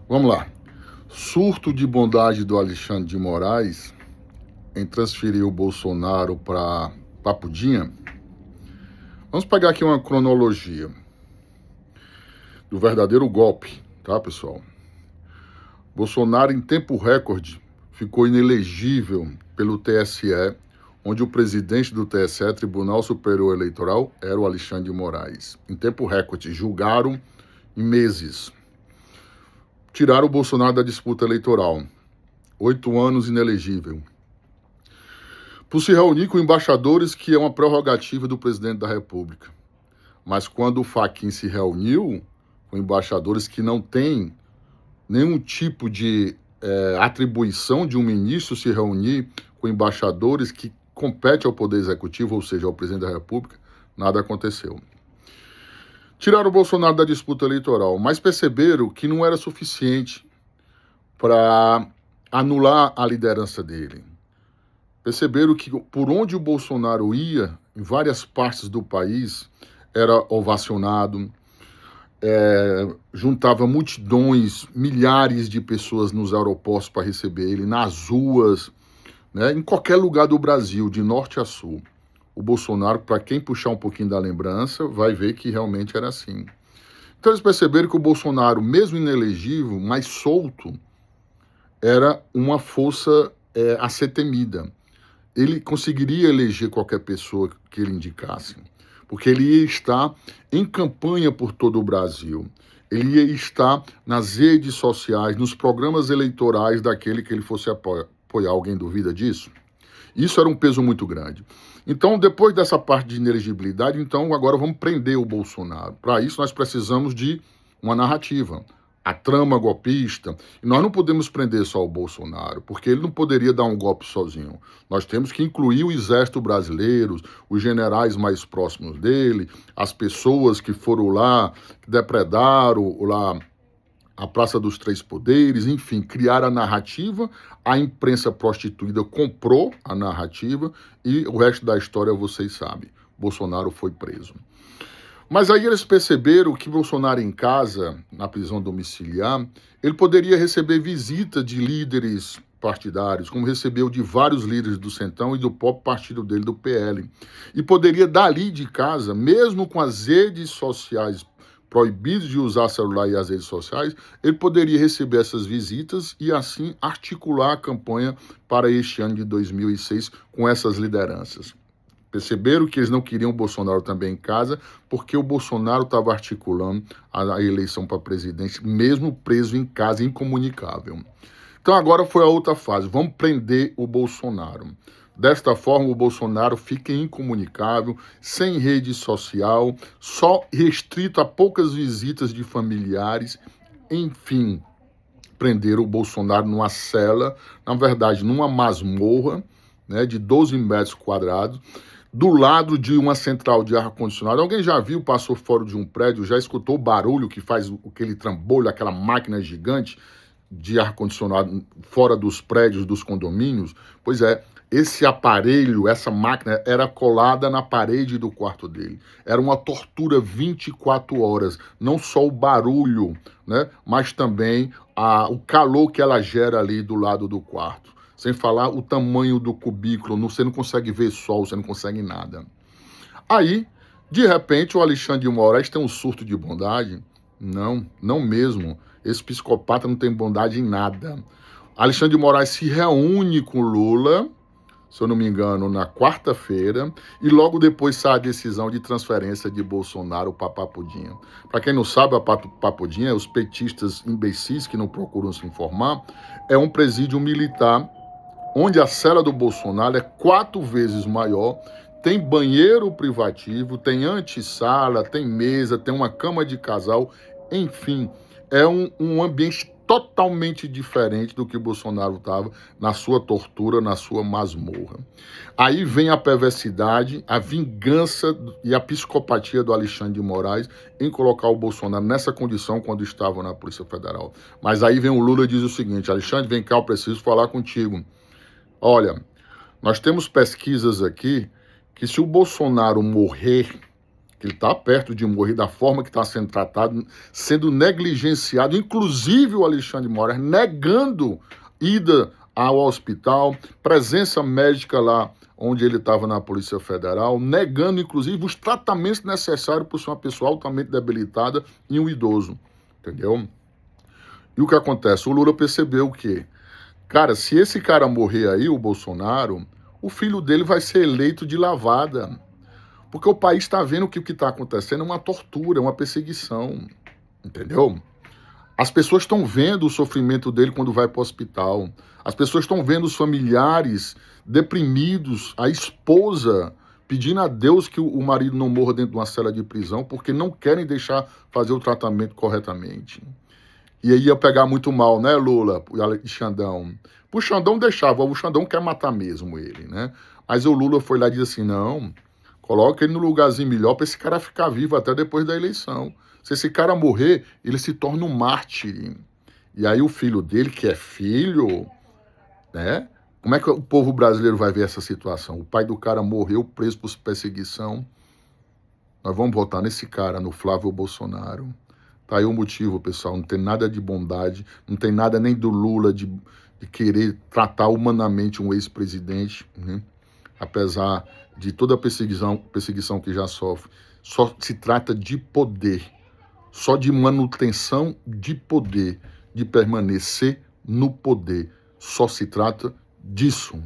Vamos lá. Surto de bondade do Alexandre de Moraes em transferir o Bolsonaro para Papudinha. Vamos pegar aqui uma cronologia do verdadeiro golpe, tá, pessoal? Bolsonaro, em tempo recorde, ficou inelegível pelo TSE, onde o presidente do TSE, Tribunal Superior Eleitoral, era o Alexandre de Moraes. Em tempo recorde, julgaram em meses. Tiraram o Bolsonaro da disputa eleitoral. 8 anos inelegível. Por se reunir com embaixadores, que é uma prerrogativa do presidente da República. Mas quando o Fachin se reuniu com embaixadores que não têm nenhum tipo de atribuição de um ministro se reunir com embaixadores que compete ao Poder Executivo, ou seja, ao presidente da República, nada aconteceu. Tiraram o Bolsonaro da disputa eleitoral, mas perceberam que não era suficiente para anular a liderança dele. Perceberam que por onde o Bolsonaro ia, em várias partes do país, era ovacionado, juntava multidões, milhares de pessoas nos aeroportos para receber ele, nas ruas, né, em qualquer lugar do Brasil, de norte a sul. O Bolsonaro, para quem puxar um pouquinho da lembrança, vai ver que realmente era assim. Então eles perceberam que o Bolsonaro, mesmo inelegível, mais solto, era uma força a ser temida. Ele conseguiria eleger qualquer pessoa que ele indicasse, porque ele ia estar em campanha por todo o Brasil. Ele ia estar nas redes sociais, nos programas eleitorais daquele que ele fosse apoiar. Alguém duvida disso? Isso era um peso muito grande. Então, depois dessa parte de inelegibilidade, então agora vamos prender o Bolsonaro. Para isso, nós precisamos de uma narrativa, a trama golpista. E nós não podemos prender só o Bolsonaro, porque ele não poderia dar um golpe sozinho. Nós temos que incluir o exército brasileiro, os generais mais próximos dele, as pessoas que foram lá, que depredaram lá a Praça dos Três Poderes, enfim, criaram a narrativa, a imprensa prostituída comprou a narrativa e o resto da história vocês sabem. Bolsonaro foi preso. Mas aí eles perceberam que Bolsonaro em casa, na prisão domiciliar, ele poderia receber visita de líderes partidários, como recebeu de vários líderes do Centrão e do próprio partido dele, do PL. E poderia dali de casa, mesmo com as redes sociais proibidos de usar celular e as redes sociais, ele poderia receber essas visitas e assim articular a campanha para este ano de 2006 com essas lideranças. Perceberam que eles não queriam o Bolsonaro também em casa, porque o Bolsonaro estava articulando a eleição para presidente, mesmo preso em casa, incomunicável. Então agora foi a outra fase, vamos prender o Bolsonaro. Desta forma, o Bolsonaro fica incomunicável, sem rede social, só restrito a poucas visitas de familiares. Enfim, prenderam o Bolsonaro numa cela, na verdade, numa masmorra, né, de 12 metros quadrados, do lado de uma central de ar-condicionado. Alguém já viu, passou fora de um prédio, já escutou o barulho que faz aquele trambolho, aquela máquina gigante de ar-condicionado fora dos prédios, dos condomínios? Pois é, esse aparelho, essa máquina, era colada na parede do quarto dele. Era uma tortura 24 horas. Não só o barulho, né, mas também o calor que ela gera ali do lado do quarto. Sem falar o tamanho do cubículo, você não consegue ver sol, você não consegue nada. Aí, de repente, o Alexandre de Moraes tem um surto de bondade? Não, não mesmo. Esse psicopata não tem bondade em nada. Alexandre de Moraes se reúne com Lula, se eu não me engano, na quarta-feira, e logo depois sai a decisão de transferência de Bolsonaro para Papudinha. Para quem não sabe, a Papudinha, os petistas imbecis que não procuram se informar, é um presídio militar onde a cela do Bolsonaro é 4 vezes maior, tem banheiro privativo, tem antessala, tem mesa, tem uma cama de casal, enfim, é um ambiente totalmente diferente do que o Bolsonaro estava na sua tortura, na sua masmorra. Aí vem a perversidade, a vingança e a psicopatia do Alexandre de Moraes em colocar o Bolsonaro nessa condição quando estava na Polícia Federal. Mas aí vem o Lula e diz o seguinte: Alexandre, vem cá, eu preciso falar contigo. Olha, nós temos pesquisas aqui que se o Bolsonaro morrer, que ele está perto de morrer, da forma que está sendo tratado, sendo negligenciado, inclusive o Alexandre de Moraes negando ida ao hospital, presença médica lá onde ele estava na Polícia Federal, negando inclusive os tratamentos necessários por ser uma pessoa altamente debilitada e um idoso, entendeu? E o que acontece? O Lula percebeu que, cara, se esse cara morrer aí, o Bolsonaro, o filho dele vai ser eleito de lavada. Porque o país está vendo que o que está acontecendo é uma tortura, uma perseguição, entendeu? As pessoas estão vendo o sofrimento dele quando vai para o hospital. As pessoas estão vendo os familiares deprimidos, a esposa pedindo a Deus que o marido não morra dentro de uma cela de prisão, porque não querem deixar fazer o tratamento corretamente. E aí ia pegar muito mal, né, Lula e Xandão? O Xandão deixava, o Xandão quer matar mesmo ele, né? Mas o Lula foi lá e disse assim, não, coloca ele no lugarzinho melhor para esse cara ficar vivo até depois da eleição. Se esse cara morrer, ele se torna um mártir. E aí o filho dele, que é filho, né? Como é que o povo brasileiro vai ver essa situação? O pai do cara morreu preso por perseguição. Nós vamos votar nesse cara, no Flávio Bolsonaro. Tá aí o motivo, pessoal. Não tem nada de bondade, não tem nada nem do Lula de querer tratar humanamente um ex-presidente, né? Apesar de toda a perseguição que já sofre. Só se trata de poder, só de manutenção de poder, de permanecer no poder. Só se trata disso.